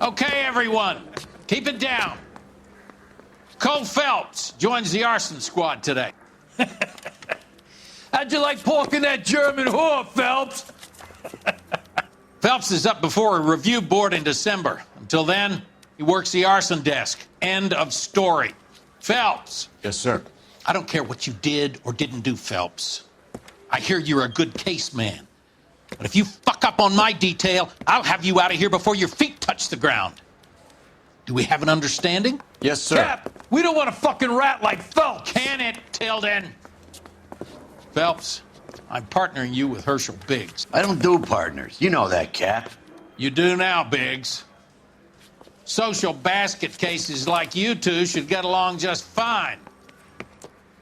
Okay, everyone, keep it down. Cole Phelps joins the arson squad today. How'd you like pork in that German whore, Phelps? Phelps is up before a review board in December. Until then, he works the arson desk. End of story. Phelps. Yes, sir. I don't care what you did or didn't do, Phelps. I hear you're a good case man. But if you fuck up on my detail, I'll have you out of here before your feet touch the ground. Do we have an understanding? Yes, sir. Cap, we don't want a fucking rat like Phelps. Can it, Tilden? Phelps, I'm partnering you with Herschel Biggs. I don't do partners. You know that, Cap. You do now, Biggs. Social basket cases like you two should get along just fine.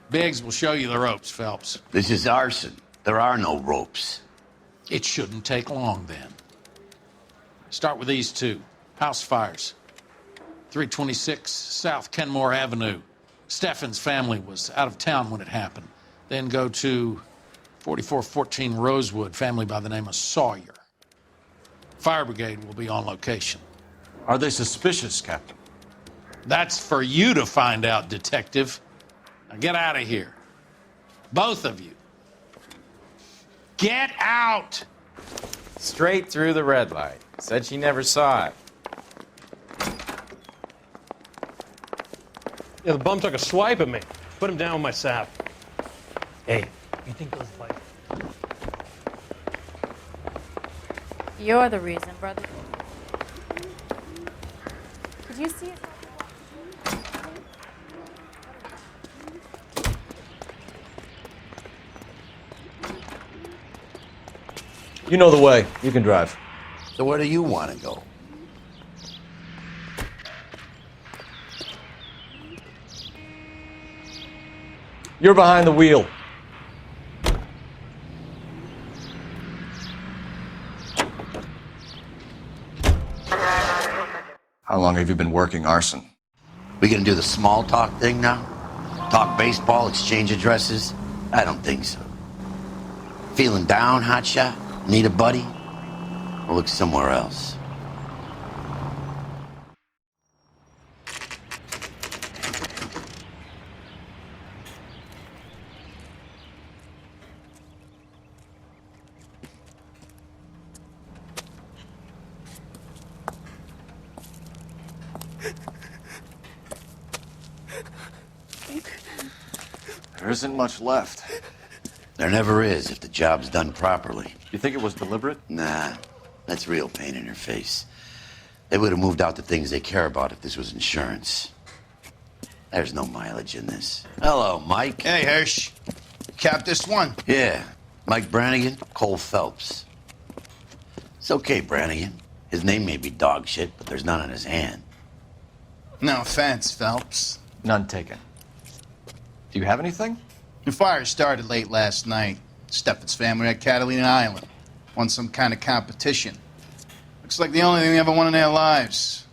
Biggs will show you the ropes, Phelps. This is arson. There are no ropes. It shouldn't take long, then. Start with these two. House fires. 326 South Kenmore Avenue. Steffen's family was out of town when it happened. Then go to 4414 Rosewood, family by the name of Sawyer. Fire brigade will be on location. Are they suspicious, Captain? That's for you to find out, Detective. Now get out of here. Both of you. Get out! Straight through the red light. Said she never saw it. Yeah, the bum took a swipe at me. Put him down with my sap. Hey, you think those like? You're the reason, brother. Did you see it? You know the way. You can drive. So where do you want to go? You're behind the wheel. How long have you been working arson? We gonna do the small talk thing now? Talk baseball, exchange addresses? I don't think so. Feeling down, hotshot? Need a buddy? Or look somewhere else? There isn't much left. There never is if the job's done properly. You think it was deliberate? Nah, that's real pain in her face. They would have moved out the things they care about if this was insurance. There's no mileage in this. Hello, Mike. Hey, Hirsch. Cap this one. Yeah, Mike Brannigan, Cole Phelps. It's okay, Brannigan. His name may be dog shit, but there's none on his hand. No offense, Phelps. None taken. Do you have anything? The fire started late last night. Steffen's family at Catalina Island. Won some kind of competition. Looks like the only thing they ever won in their lives.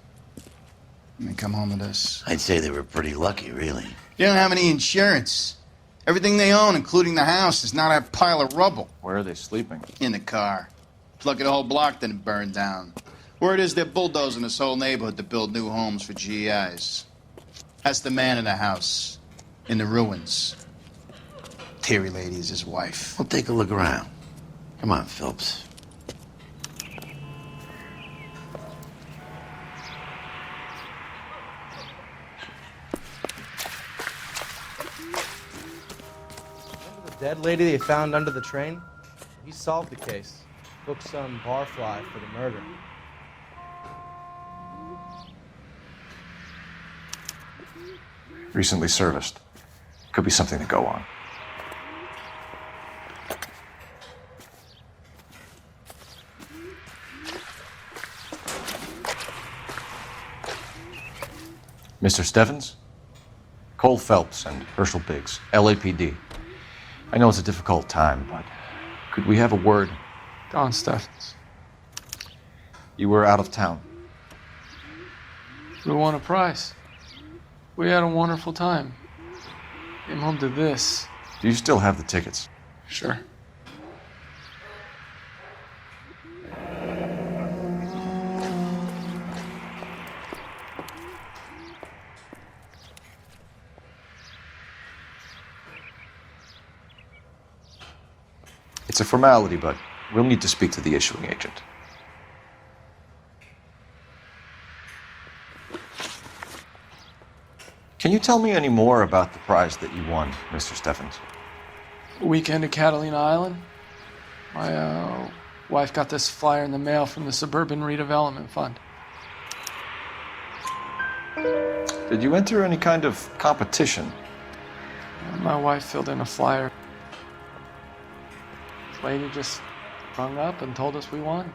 And they come home to this. I'd say they were pretty lucky, really. They don't have any insurance. Everything they own, including the house, is not a pile of rubble. Where are they sleeping? In the car. Lucky the whole block didn't burn down. Word is they're bulldozing this whole neighborhood to build new homes for GIs. That's the man in the house. In the ruins. Terry lady is his wife. Well, take a look around. Come on, Phelps. Remember the dead lady they found under the train? He solved the case. Booked some barfly for the murder. Recently serviced. Could be something to go on. Mr. Steffens? Cole Phelps and Herschel Biggs, LAPD. I know it's a difficult time, but could we have a word? Don Steffens. You were out of town. We won a prize. We had a wonderful time. Came home to this. Do you still have the tickets? Sure. It's a formality, but we'll need to speak to the issuing agent. Can you tell me any more about the prize that you won, Mr. Steffens? Weekend at Catalina Island. My wife got this flyer in the mail from the Suburban Redevelopment Fund. Did you enter any kind of competition? My wife filled in a flyer. This lady just rung up and told us we won.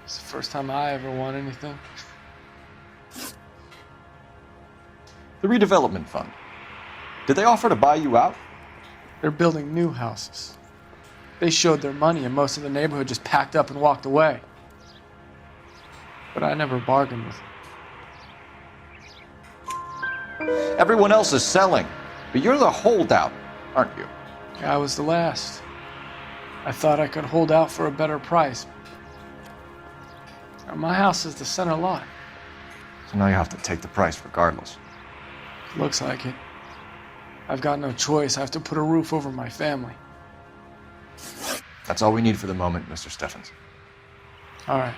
It's the first time I ever won anything. The redevelopment fund. Did they offer to buy you out? They're building new houses. They showed their money and most of the neighborhood just packed up and walked away. But I never bargained with them. Everyone else is selling, but you're the holdout, aren't you? I was the last. I thought I could hold out for a better price. Now, my house is the center lot. So now you have to take the price regardless. Looks like it. I've got no choice. I have to put a roof over my family. That's all we need for the moment, Mr. Steffens. All right.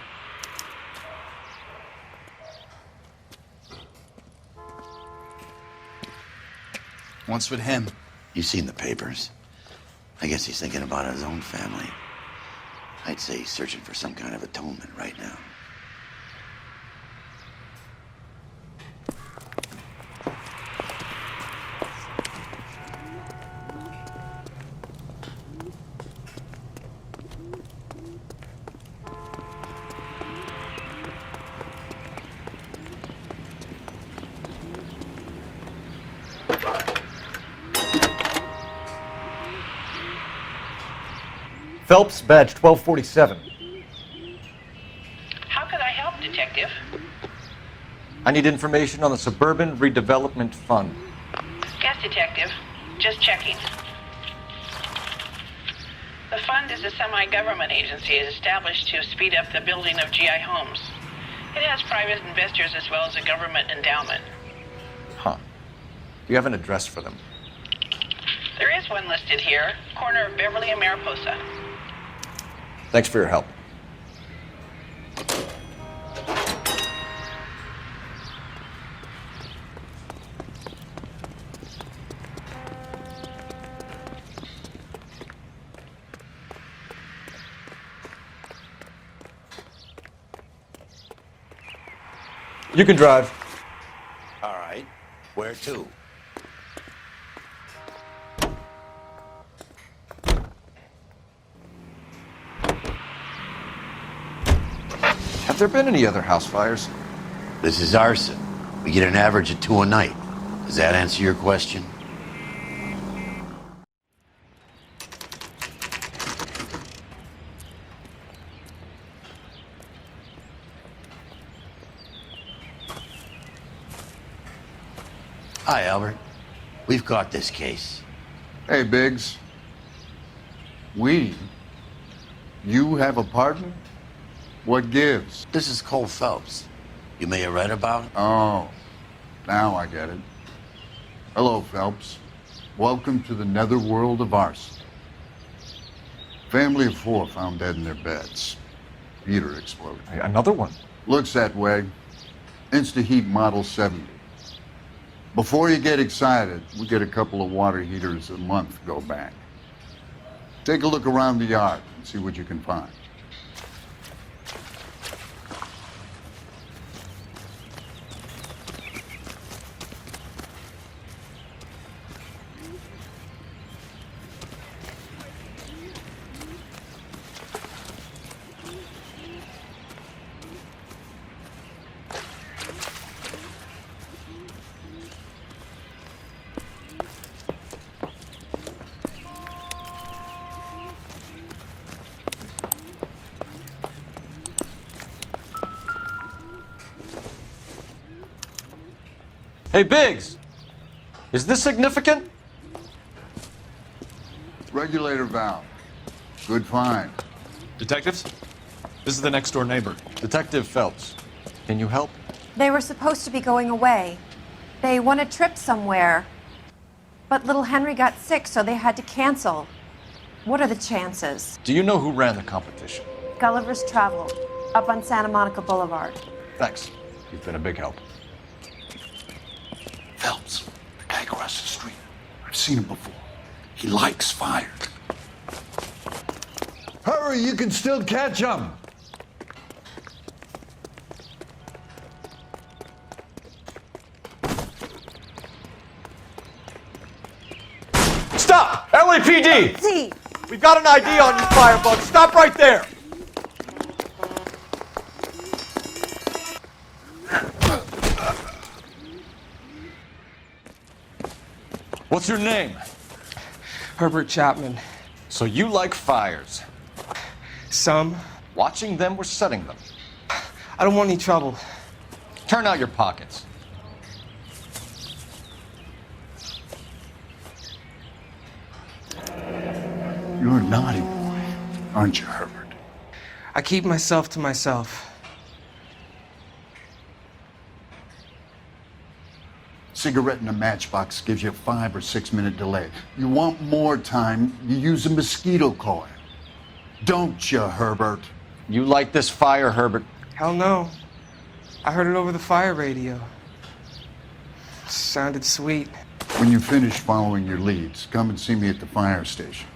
What's with him? You've seen the papers. I guess he's thinking about his own family. I'd say he's searching for some kind of atonement right now. Phelps, badge 1247. How could I help, Detective? I need information on the Suburban Redevelopment Fund. Yes, Detective. Just checking. The fund is a semi-government agency established to speed up the building of GI homes. It has private investors as well as a government endowment. Huh. Do you have an address for them? There is one listed here, corner of Beverly and Mariposa. Thanks for your help. You can drive. All right. Where to? Have there been any other house fires? This is arson. We get an average of 2 a night. Does that answer your question? Hi, Albert. We've caught this case. Hey, Biggs. We? You have a partner? What gives? This is Cole Phelps. You may have read about it. Oh, now I get it. Hello, Phelps. Welcome to the netherworld of arson. Family of 4 found dead in their beds. Heater exploded. Hey, another one? Looks that way. Insta-Heat Model 70. Before you get excited, we get a couple of water heaters a month go back. Take a look around the yard and see what you can find. Hey, Biggs! Is this significant? Regulator valve. Good find. Detectives? This is the next door neighbor. Detective Phelps. Can you help? They were supposed to be going away. They won a trip somewhere. But little Henry got sick, so they had to cancel. What are the chances? Do you know who ran the competition? Gulliver's Travel, up on Santa Monica Boulevard. Thanks. You've been a big help. Phelps, the guy across the street. I've seen him before. He likes fire. Hurry, you can still catch him. Stop! LAPD! See! We've got an ID on you, Firebug. Stop right there! What's your name? Herbert Chapman. So you like fires? Some. Watching them or setting them? I don't want any trouble. Turn out your pockets. You're a naughty boy, aren't you, Herbert? I keep myself to myself. Cigarette in a matchbox gives you a 5 or 6 minute delay. You want more time, you use a mosquito coil. Don't you, Herbert? You like this fire, Herbert? Hell no. I heard it over the fire radio. Sounded sweet. When you finish following your leads, come and see me at the fire station.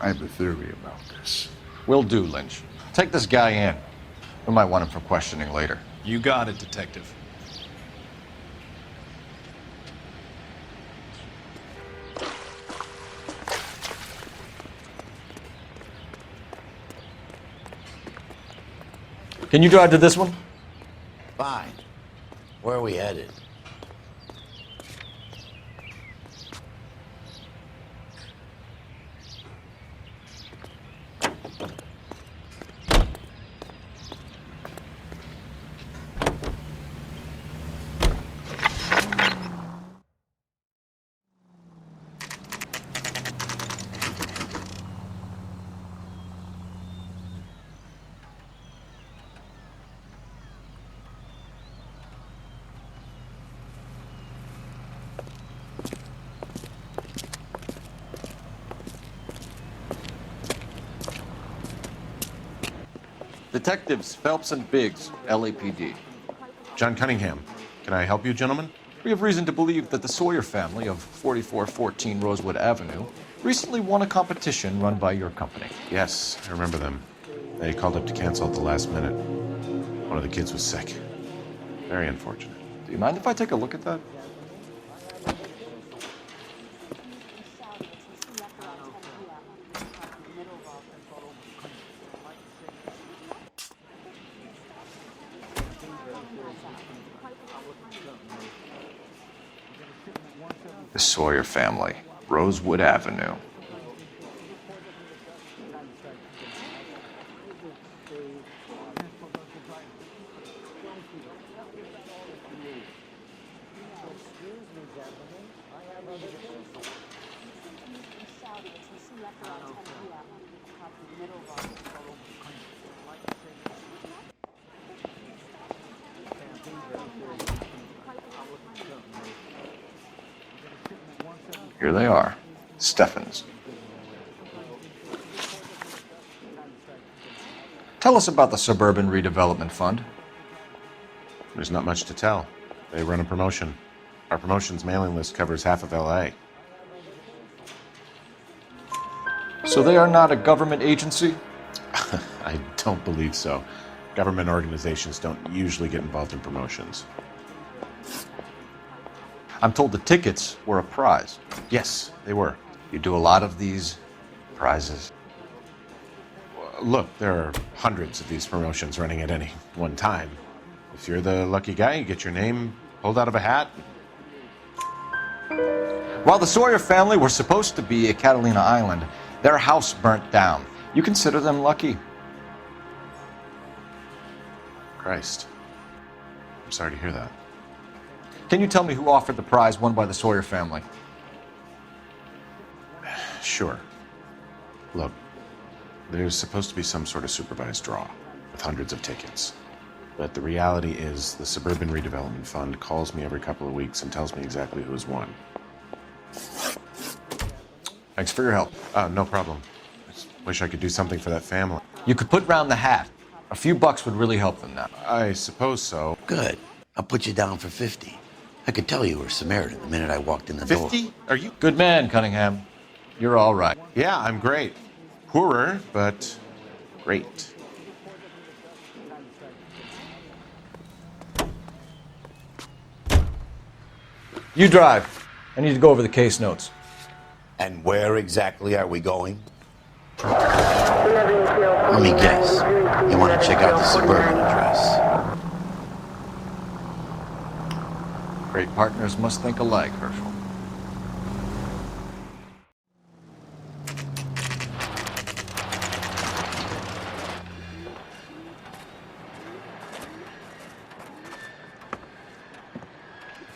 I have a theory about this. Will do, Lynch. Take this guy in. We might want him for questioning later. You got it, Detective. Can you drive to this one? Fine. Where are we headed? Detectives Phelps and Biggs, LAPD. John Cunningham. Can I help you, gentlemen? We have reason to believe that the Sawyer family of 4414 Rosewood Avenue recently won a competition run by your company. Yes, I remember them. They called up to cancel at the last minute. One of the kids was sick. Very unfortunate. Do you mind if I take a look at that? The Sawyer family, Rosewood Avenue. Here they are, Steffens. Tell us about the Suburban Redevelopment Fund. There's not much to tell. They run a promotion. Our promotion's mailing list covers half of LA. So they are not a government agency? I don't believe so. Government organizations don't usually get involved in promotions. I'm told the tickets were a prize. Yes, they were. You do a lot of these prizes. Look, there are hundreds of these promotions running at any one time. If you're the lucky guy, you get your name pulled out of a hat. While the Sawyer family were supposed to be at Catalina Island, their house burnt down. You consider them lucky? Christ. I'm sorry to hear that. Can you tell me who offered the prize won by the Sawyer family? Sure. Look, there's supposed to be some sort of supervised draw with hundreds of tickets. But the reality is the Suburban Redevelopment Fund calls me every couple of weeks and tells me exactly who has won. Thanks for your help. No problem. I just wish I could do something for that family. You could put round the hat. A few bucks would really help them now. I suppose so. Good. I'll put you down for 50. I could tell you were Samaritan the minute I walked in the door. 50? Are you? Good man, Cunningham. You're all right. Yeah, I'm great. Poorer, but great. You drive. I need to go over the case notes. And where exactly are we going? Let me guess. You want to check out the suburban address? Great partners must think alike, Herschel.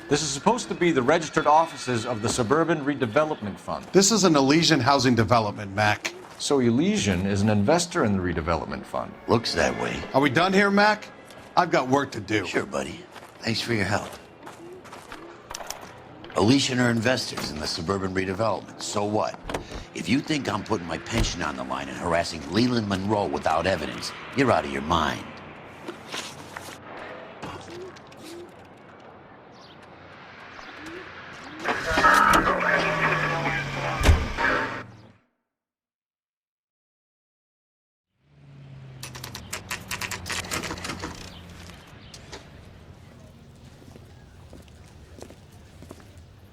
This is supposed to be the registered offices of the Suburban Redevelopment Fund. This is an Elysian housing development, Mac. So Elysian is an investor in the redevelopment fund. Looks that way. Are we done here, Mac? I've got work to do. Sure, buddy. Thanks for your help. Elysian are investors in the suburban redevelopment. So what? If you think I'm putting my pension on the line and harassing Leland Monroe without evidence, you're out of your mind.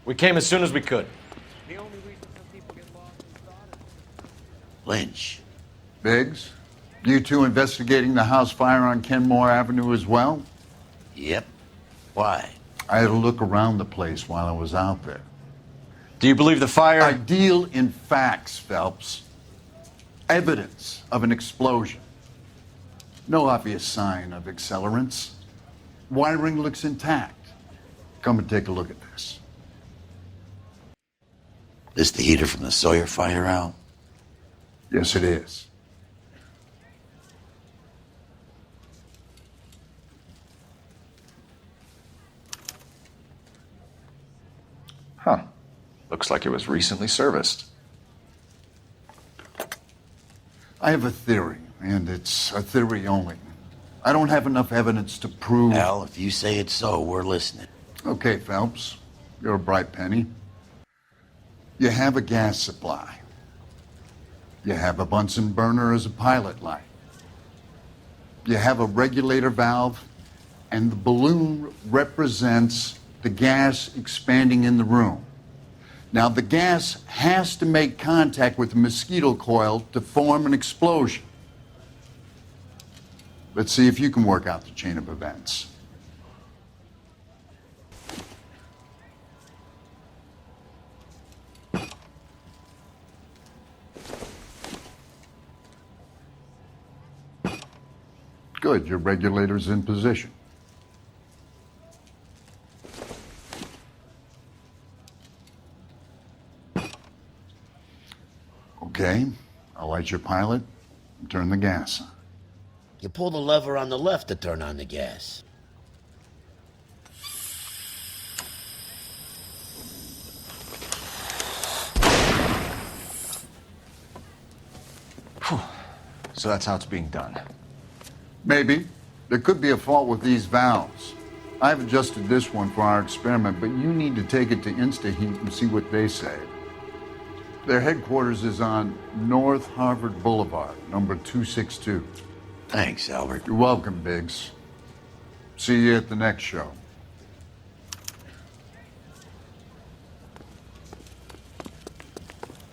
We came as soon as we could. Lynch. Biggs, you two investigating the house fire on Kenmore Avenue as well? Yep. Why? I had a look around the place while I was out there. Do you believe the fire? I deal in facts, Phelps. Evidence of an explosion. No obvious sign of accelerants. Wiring looks intact. Come and take a look at this. This the heater from the Sawyer fire, Al? Yes, it is. Huh. Looks like it was recently serviced. I have a theory, and it's a theory only. I don't have enough evidence to prove... Al, if you say it's so, we're listening. Okay, Phelps. You're a bright penny. You have a gas supply. You have a Bunsen burner as a pilot light. You have a regulator valve, and the balloon represents the gas expanding in the room. Now, the gas has to make contact with the mosquito coil to form an explosion. Let's see if you can work out the chain of events. Good, your regulator's in position. Okay, I'll light your pilot and turn the gas on. You pull the lever on the left to turn on the gas. Whew. So that's how it's being done. Maybe. There could be a fault with these valves. I've adjusted this one for our experiment, but you need to take it to InstaHeat and see what they say. Their headquarters is on North Harvard Boulevard, number 262. Thanks, Albert. You're welcome, Biggs. See you at the next show.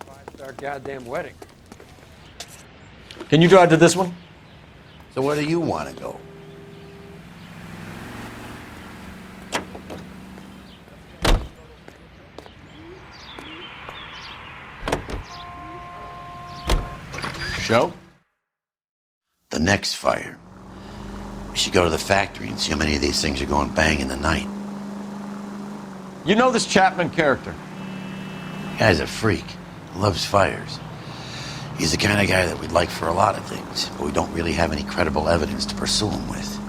Five-star goddamn wedding. Can you drive to this one? So where do you want to go? Show? The next fire. We should go to the factory and see how many of these things are going bang in the night. You know this Chapman character? Guy's a freak. Loves fires. He's the kind of guy that we'd like for a lot of things, but we don't really have any credible evidence to pursue him with.